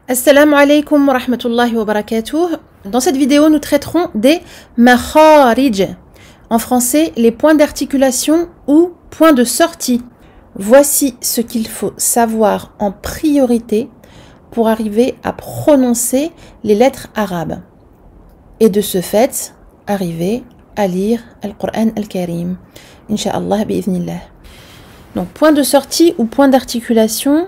Assalamu alaikum wa rahmatullahi wa barakatuh. Dans cette vidéo, nous traiterons des makharij. En français, les points d'articulation ou points de sortie. Voici ce qu'il faut savoir en priorité pour arriver à prononcer les lettres arabes. Et de ce fait, arriver à lire Al-Qur'an Al-Karim. Inch'Allah bi'idhnillah. Donc, point de sortie ou point d'articulation,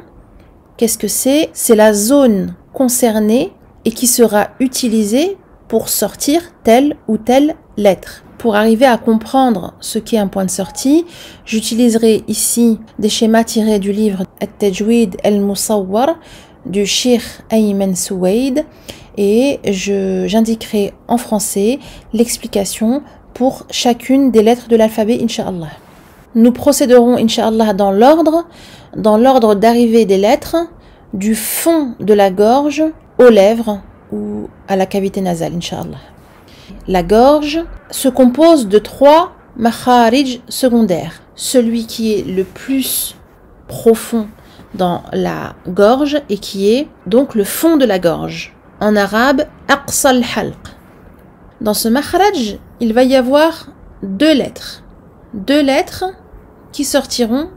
qu'est-ce que c'est? C'est la zone concernée et qui sera utilisée pour sortir telle ou telle lettre. Pour arriver à comprendre ce qu'est un point de sortie, j'utiliserai ici des schémas tirés du livre At-Tajwid al-Musawwar du Cheikh Ayman Souaid et j'indiquerai en français l'explication pour chacune des lettres de l'alphabet, Inch'Allah. Nous procéderons, Inch'Allah, dans l'ordre d'arrivée des lettres, du fond de la gorge aux lèvres ou à la cavité nasale, Inch'Allah. La gorge se compose de 3 makharij secondaires. Celui qui est le plus profond dans la gorge et qui est donc le fond de la gorge. En arabe, aqsa al-halq. Dans ce makharaj, il va y avoir 2 lettres. 2 lettres qui sortiront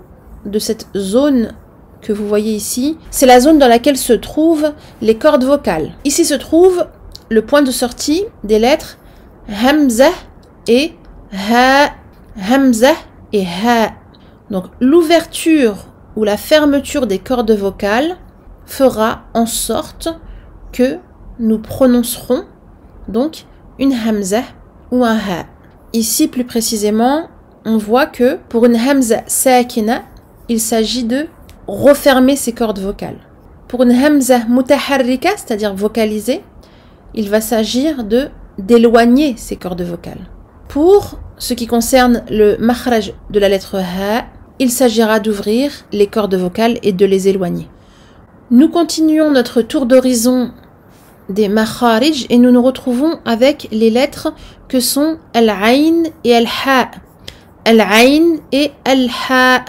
de cette zone que vous voyez ici. C'est la zone dans laquelle se trouvent les cordes vocales. Ici se trouve le point de sortie des lettres hamza et ha. Hamza et ha. Donc l'ouverture ou la fermeture des cordes vocales fera en sorte que nous prononcerons donc une hamza ou un ha. Ici plus précisément, on voit que pour une hamza sakina, il s'agit de refermer ses cordes vocales. Pour une hamza mutaharrika, c'est-à-dire vocalisée, il va s'agir d'éloigner ses cordes vocales. Pour ce qui concerne le makhraj de la lettre ha, il s'agira d'ouvrir les cordes vocales et de les éloigner. Nous continuons notre tour d'horizon des makharij et nous nous retrouvons avec les lettres que sont al-ayn et al-ha. Al-ayn et al-ha.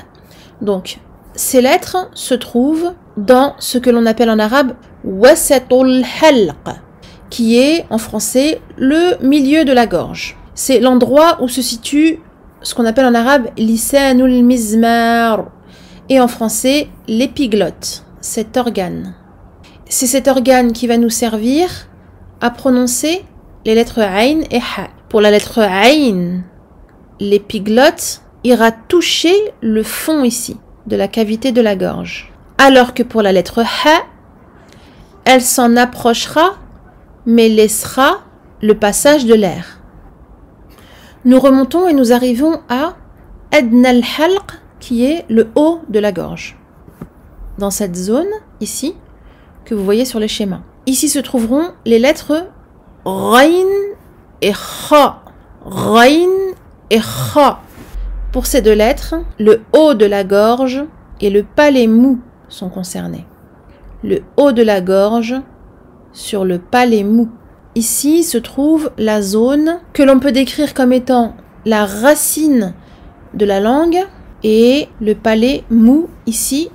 Donc, ces lettres se trouvent dans ce que l'on appelle en arabe wasatul halq, qui est en français le milieu de la gorge. C'est l'endroit où se situe ce qu'on appelle en arabe lisanul mizmar et en français l'épiglotte, cet organe. C'est cet organe qui va nous servir à prononcer les lettres ayn et ha. Pour la lettre ayn, l'épiglotte ira toucher le fond ici de la cavité de la gorge. Alors que pour la lettre ha, elle s'en approchera mais laissera le passage de l'air. Nous remontons et nous arrivons à adna al-halq qui est le haut de la gorge. Dans cette zone ici que vous voyez sur le schéma. Ici se trouveront les lettres rayn et kha. Rayn et kha. Pour ces 2 lettres, le haut de la gorge et le palais mou sont concernés. Le haut de la gorge sur le palais mou. Ici se trouve la zone que l'on peut décrire comme étant la racine de la langue et le palais mou ici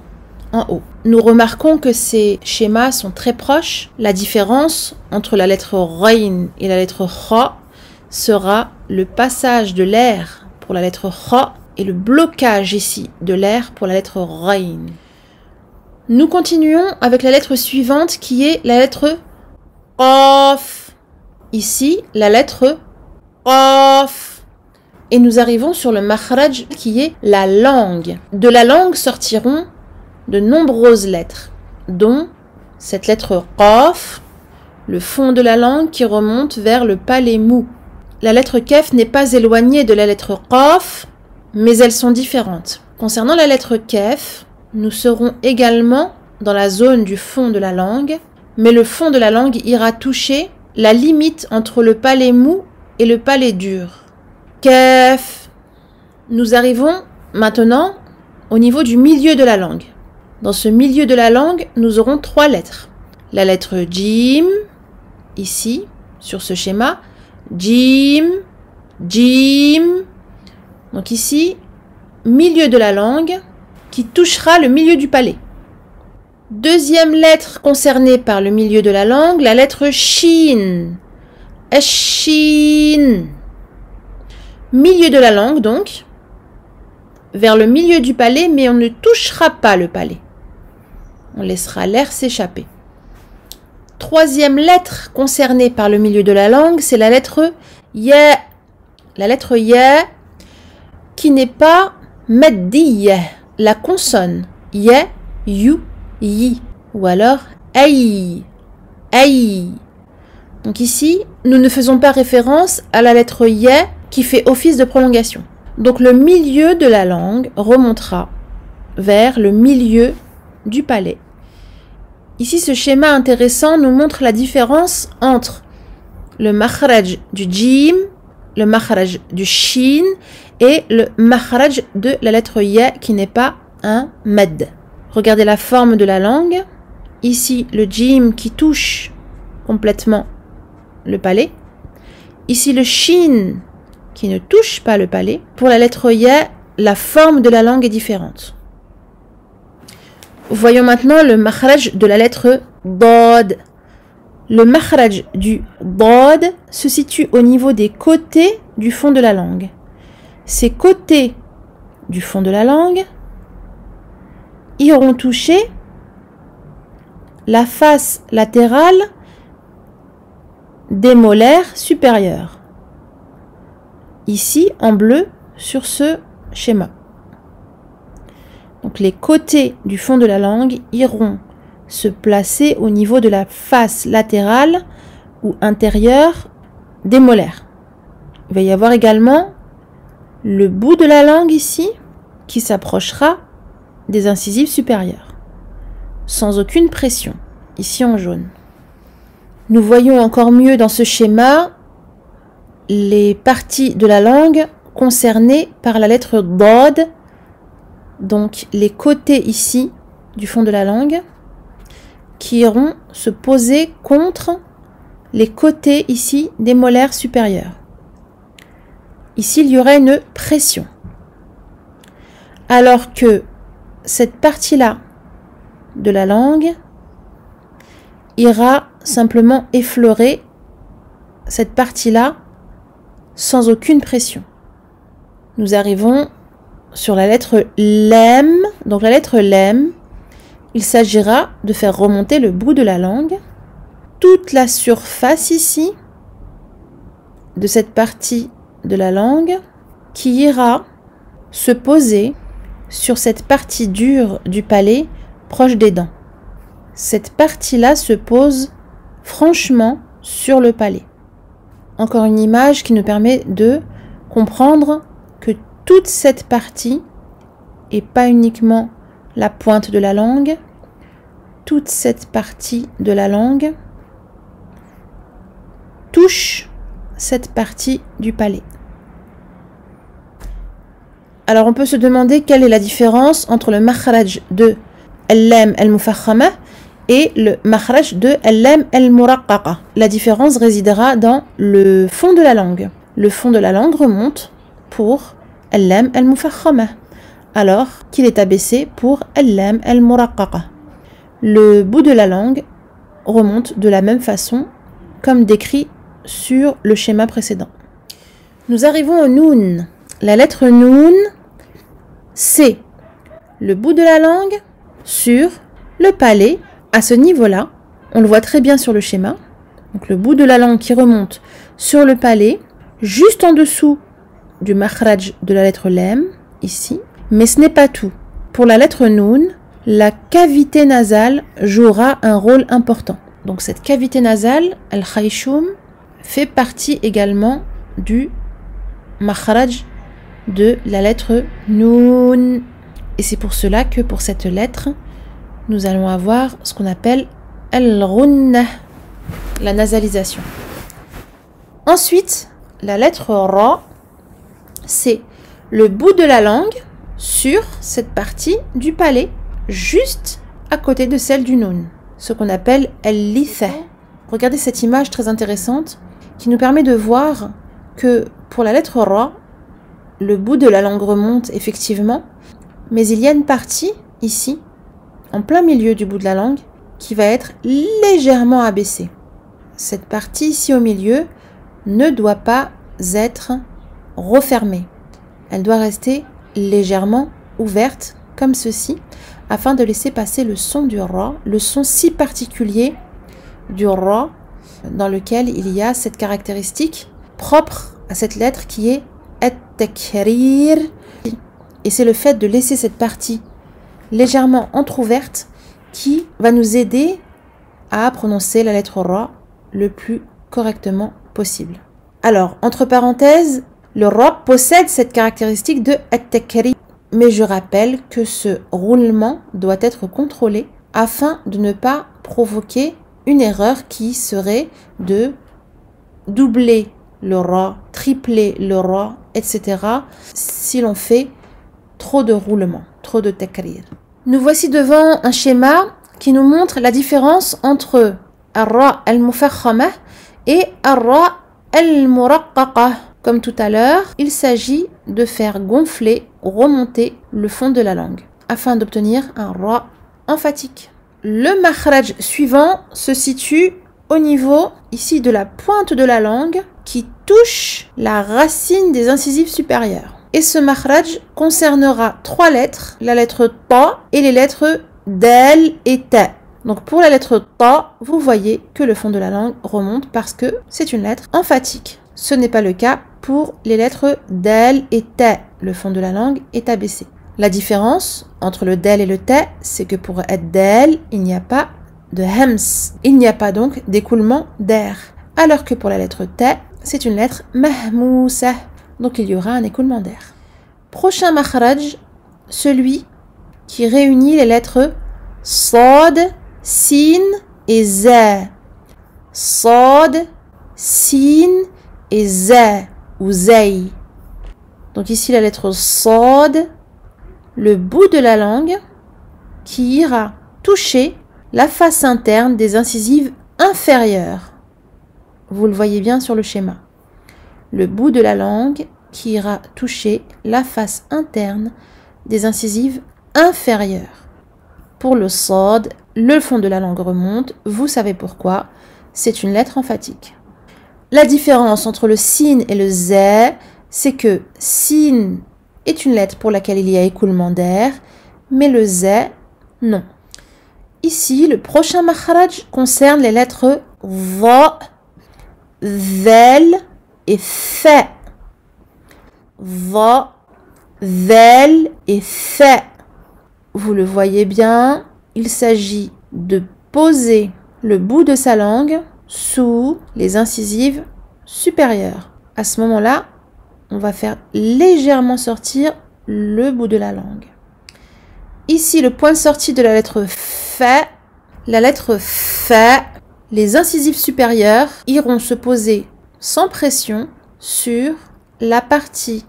en haut. Nous remarquons que ces schémas sont très proches. La différence entre la lettre rayn et la lettre kha sera le passage de l'air pour la lettre kha et le blocage ici de l'air pour la lettre rayn. Nous continuons avec la lettre suivante qui est la lettre qaf. Ici, la lettre qaf. Et nous arrivons sur le makhraj qui est la langue. De la langue sortiront de nombreuses lettres, dont cette lettre qaf, le fond de la langue qui remonte vers le palais mou. La lettre kaf n'est pas éloignée de la lettre qaf, mais elles sont différentes. Concernant la lettre kaf, nous serons également dans la zone du fond de la langue, mais le fond de la langue ira toucher la limite entre le palais mou et le palais dur. Kaf. Nous arrivons maintenant au niveau du milieu de la langue. Dans ce milieu de la langue, nous aurons 3 lettres. La lettre jim, ici, sur ce schéma, jim, jim. Donc ici, milieu de la langue qui touchera le milieu du palais. Deuxième lettre concernée par le milieu de la langue, la lettre shin. Shin. Milieu de la langue donc, vers le milieu du palais, mais on ne touchera pas le palais. On laissera l'air s'échapper. Troisième lettre concernée par le milieu de la langue, c'est la lettre ya. La lettre ya qui n'est pas maddiya, la consonne. Ya, you, yi. Ou alors aï, aï. Donc ici, nous ne faisons pas référence à la lettre ya qui fait office de prolongation. Donc le milieu de la langue remontera vers le milieu du palais. Ici, ce schéma intéressant nous montre la différence entre le makhraj du jim, le makhraj du shin et le makhraj de la lettre ya qui n'est pas un mad. Regardez la forme de la langue. Ici, le jim qui touche complètement le palais. Ici, le shin qui ne touche pas le palais. Pour la lettre ya, la forme de la langue est différente. Voyons maintenant le makhraj de la lettre dad. Le makhraj du dad se situe au niveau des côtés du fond de la langue. Ces côtés du fond de la langue iront toucher la face latérale des molaires supérieurs. Ici, en bleu, sur ce schéma. Donc les côtés du fond de la langue iront se placer au niveau de la face latérale ou intérieure des molaires. Il va y avoir également le bout de la langue ici qui s'approchera des incisives supérieures, sans aucune pression, ici en jaune. Nous voyons encore mieux dans ce schéma les parties de la langue concernées par la lettre dad, donc les côtés ici du fond de la langue qui iront se poser contre les côtés ici des molaires supérieurs. Ici, il y aurait une pression. Alors que cette partie-là de la langue ira simplement effleurer cette partie-là sans aucune pression. Nous arrivons sur la lettre lem. Donc la lettre lem, il s'agira de faire remonter le bout de la langue. Toute la surface ici de cette partie de la langue qui ira se poser sur cette partie dure du palais proche des dents. Cette partie-là se pose franchement sur le palais. Encore une image qui nous permet de comprendre que toute cette partie, et pas uniquement la pointe de la langue, toute cette partie de la langue touche cette partie du palais. Alors on peut se demander quelle est la différence entre le makhraj de al-lam al-mufakhama et le makhraj de al-lam al-muraqqaqa. La différence résidera dans le fond de la langue. Le fond de la langue remonte pour al-lam al-mufakhama, alors qu'il est abaissé pour al-lam al-muraqqaqa. Le bout de la langue remonte de la même façon, comme décrit sur le schéma précédent. Nous arrivons au noun. La lettre noun, c'est le bout de la langue sur le palais. À ce niveau-là, on le voit très bien sur le schéma. Donc le bout de la langue qui remonte sur le palais, juste en dessous du makhraj de la lettre lem, ici. Mais ce n'est pas tout. Pour la lettre noun, la cavité nasale jouera un rôle important. Donc cette cavité nasale, al-khayshum, fait partie également du makhraj de la lettre noun. Et c'est pour cela que pour cette lettre, nous allons avoir ce qu'on appelle al-ghunnah, la nasalisation. Ensuite, la lettre ra, c'est le bout de la langue sur cette partie du palais, juste à côté de celle du noun, ce qu'on appelle al-litha. Regardez cette image très intéressante qui nous permet de voir que pour la lettre ra, le bout de la langue remonte effectivement, mais il y a une partie ici en plein milieu du bout de la langue qui va être légèrement abaissée. Cette partie ici au milieu ne doit pas être refermée. Elle doit rester légèrement ouverte comme ceci afin de laisser passer le son du ra, le son si particulier du ra dans lequel il y a cette caractéristique propre à cette lettre qui est at-takrir. Et c'est le fait de laisser cette partie légèrement entrouverte qui va nous aider à prononcer la lettre ra le plus correctement possible. Alors, entre parenthèses, le ra possède cette caractéristique de at-takrir, mais je rappelle que ce roulement doit être contrôlé afin de ne pas provoquer une erreur qui serait de doubler le ra, tripler le ra, etc. si l'on fait trop de roulement, trop de takrir. Nous voici devant un schéma qui nous montre la différence entre ar-ra al-mufakhama et ar-ra al-muraqqaqa. Comme tout à l'heure, il s'agit de faire gonfler, remonter le fond de la langue afin d'obtenir un ra emphatique. Le makhraj suivant se situe au niveau ici de la pointe de la langue qui touche la racine des incisives supérieures. Et ce makhraj concernera 3 lettres, la lettre ta et les lettres dal et ta. Donc pour la lettre ta, vous voyez que le fond de la langue remonte parce que c'est une lettre emphatique. Ce n'est pas le cas pour les lettres dal et ta. Le fond de la langue est abaissé. La différence entre le dal et le ta, c'est que pour être dal, il n'y a pas de hams. Il n'y a pas donc d'écoulement d'air. Alors que pour la lettre ta, c'est une lettre mahmousa. Donc il y aura un écoulement d'air. Prochain makhraj, celui qui réunit les lettres sad, sin et za. Sad, sin et za ou zay. Donc ici la lettre sad, le bout de la langue qui ira toucher la face interne des incisives inférieures. Vous le voyez bien sur le schéma. Le bout de la langue qui ira toucher la face interne des incisives inférieures. Pour le sad, le fond de la langue remonte. Vous savez pourquoi. C'est une lettre emphatique. La différence entre le sin et le za, c'est que sin est une lettre pour laquelle il y a écoulement d'air, mais le za, non. Ici, le prochain makhraj concerne les lettres va, vel et fa. Va, vel et fa. Vous le voyez bien, il s'agit de poser le bout de sa langue sous les incisives supérieures. À ce moment-là, on va faire légèrement sortir le bout de la langue. Ici, le point de sortie de la lettre fa. La lettre fa, les incisives supérieures iront se poser sans pression sur la partie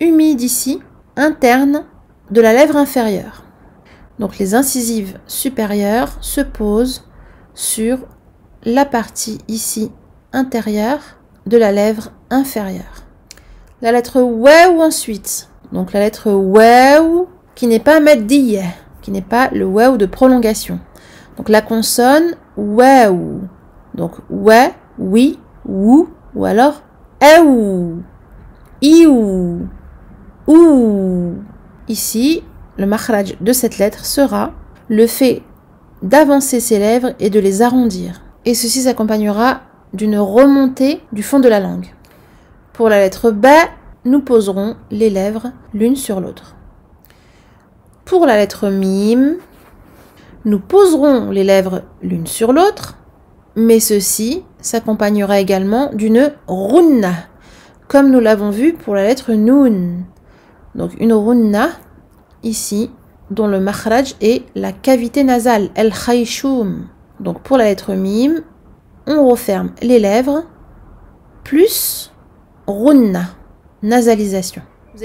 humide ici, interne de la lèvre inférieure. Donc les incisives supérieures se posent sur la partie ici intérieure de la lèvre inférieure. La lettre waw ensuite. Donc la lettre waw qui n'est pas maddiyah, qui n'est pas le waw de prolongation. Donc la consonne waw. Donc wa, oui, wou ou alors aou, iou, ou. Ici, le makhraj de cette lettre sera le fait d'avancer ses lèvres et de les arrondir. Et ceci s'accompagnera d'une remontée du fond de la langue. Pour la lettre ba, nous poserons les lèvres l'une sur l'autre. Pour la lettre mim, nous poserons les lèvres l'une sur l'autre, mais ceci s'accompagnera également d'une runna, comme nous l'avons vu pour la lettre nun. Donc une runna, ici, dont le makhraj est la cavité nasale, al-khayshum. Donc pour la lettre mim, on referme les lèvres, plus runna, nasalisation. Vous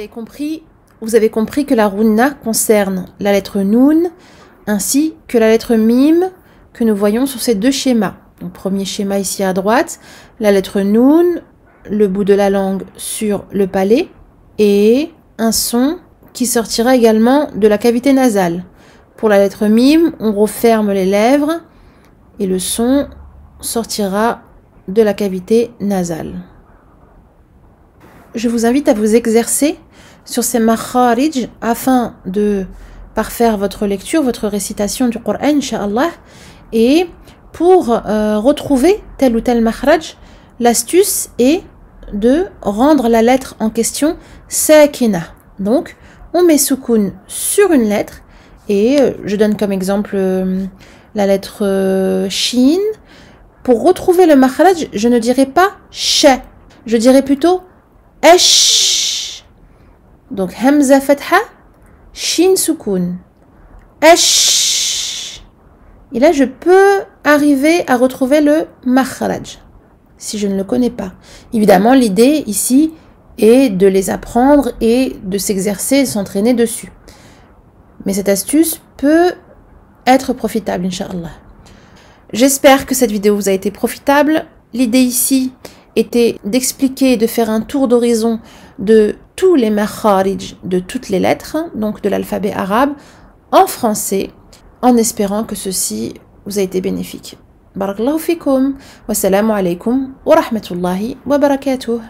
avez compris que la runna concerne la lettre nun, ainsi que la lettre mim que nous voyons sur ces deux schémas. Donc premier schéma ici à droite, la lettre nun, le bout de la langue sur le palais, et un son qui sortira également de la cavité nasale. Pour la lettre mim, on referme les lèvres et le son sortira de la cavité nasale. Je vous invite à vous exercer sur ces makharij afin de parfaire votre lecture, votre récitation du Coran, Inch'Allah. Et pour retrouver tel ou tel makhraj, l'astuce est de rendre la lettre en question sakina. Donc, on met soukoun sur une lettre et je donne comme exemple la lettre shin. Pour retrouver le makhraj, je ne dirai pas sha, je dirai plutôt ash. Donc, hamza fatha, shin soukoun, ash. Et là, je peux arriver à retrouver le makhraj si je ne le connais pas. Évidemment, l'idée ici est de les apprendre et de s'exercer, de s'entraîner dessus. Mais cette astuce peut être profitable, Inch'Allah. J'espère que cette vidéo vous a été profitable. L'idée ici était d'expliquer et de faire un tour d'horizon de tous les makharij, de toutes les lettres, donc de l'alphabet arabe, en français, en espérant que ceci vous a été bénéfique. Barakallahu fikum, wassalamu alaikum wa rahmatullahi wa barakatuh.